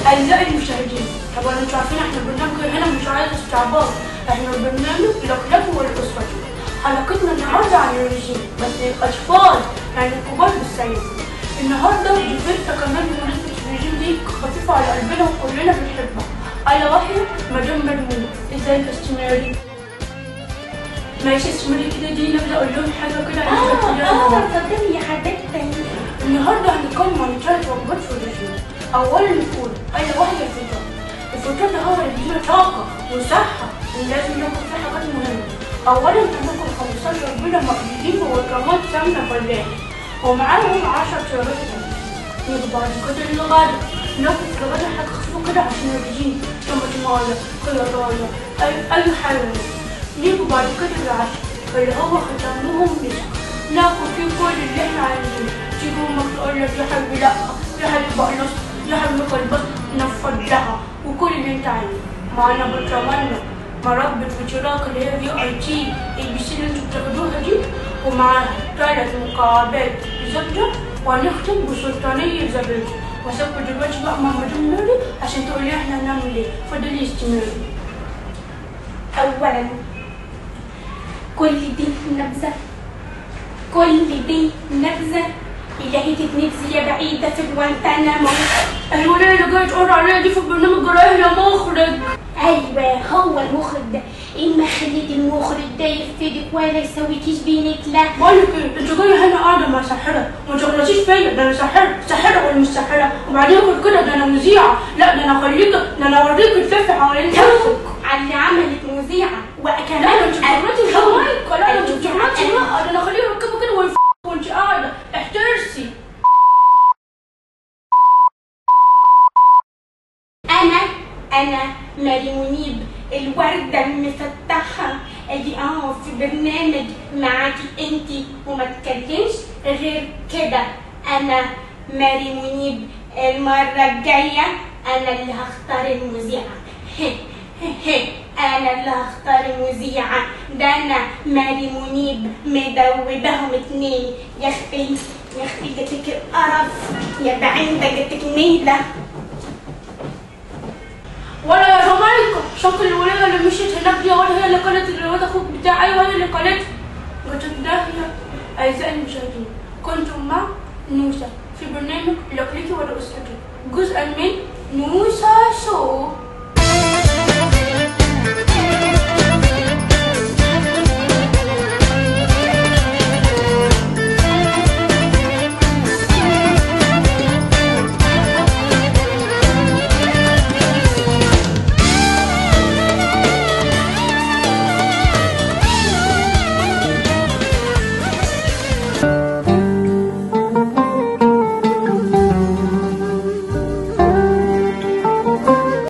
أعزائي المشاهدين، طبعا انتوا عارفين احنا البرنامج هنا مش عايز استعباط، احنا البرنامج لكلكم ولأسرتكم. حلقتنا النهارده عن الرجيم بس للأطفال، يعني الكبار بالسيد. النهارده ضيفتنا كمان بمناسبة الرجيم دي خفيفة على قلبنا وكلنا بنحبها. ألا وهي مدام مرموم. ازيك يا استمراري؟ ماشي استمراري كده دي نبدأ أقول لهم حاجة كده اتفضلي يا حبيبتي. النهارده هنتكلم عن 3 وجبات في الرجيم. أولا الفول، ألا وهي الفطار. الفطار ده هو اللي بيدينا طاقة وصحة ولازم ناكل فيه حاجات مهمة. أولا هناكل 15 بيضة مقليين وبرطمان سمنة فلاحي ومعاهم 10 شربات تانية. نيجي بعد كده للغدا، ناكل في الغدا حاجة خفيفة كده عشان الرجيم، طماطماية، خياطاية، أي حاجة. نيجي بعد كده للعشاء اللي هو ختامهم مسك، ناكل فيه كل اللي احنا عايزينه. تيجي أمك تقول لك يا حبيبي لأ، يا حبيبي بقى يا حبيبي كل بس نفض لها وكل اللي انت عايزه. معانا برطماننا مربى بشراكة اللي هي VIT ABC اللي انتوا بتاخدوها دي، ومعاها 3 مكعبات زبدة، وهنختم بسلطانية زبادي. واسيبكوا دلوقتي بقى مع مدام نوري عشان تقولي احنا هنعمل ايه. اتفضلي يا استمراري. اولا كل دي نبذة، كل دي نبذة إلهي تتنبذي يا بعيدة في جوانتانامو. ايوه ليه اللي جاي تقول عليها دي في البرنامج جرايه يا مخرج؟ ايوه هو المخرج ده، اما خليت المخرج ده يفيدك ولا يسويكيش بينك. لا بقولك ايه، انت جايه هنا قاعده مع ساحره وما تغلطيش فيا، ده انا ساحره ولا مش ساحره؟ وبعدين غير كده ده انا مذيعه، لا ده انا اخليك، ده انا اوريك الفيف حوالين نفسك. على اللي عملت مذيعة وكمان لا انت بتغلطي في المايك، لا انت بتغلطي، لا ده انا اخليه يركبه كده وانت قاعده احترسي. أنا ماري منيب الوردة المفتحة، أجي في برنامج معاكي انتي وما تكلمش غير كده. أنا ماري منيب، المرة الجاية أنا اللي هختار المذيعة. أنا اللي هختار المذيعة، ده أنا ماري منيب مدوبهم 2. يا أختي يا أختي جاتك القرف يا بعيدة، جاتك نيلة. ولا يا جماعة شكل الولية اللي مشيت هناك دي ولا هي اللي قالت الواد اخوك بتاعي، ايوه هي اللي قالتها. جت داهية. أعزائي المشاهدين، كنتم مع نوسة في برنامج لكلكي ولأسرتك، جزءا من نوسة شو.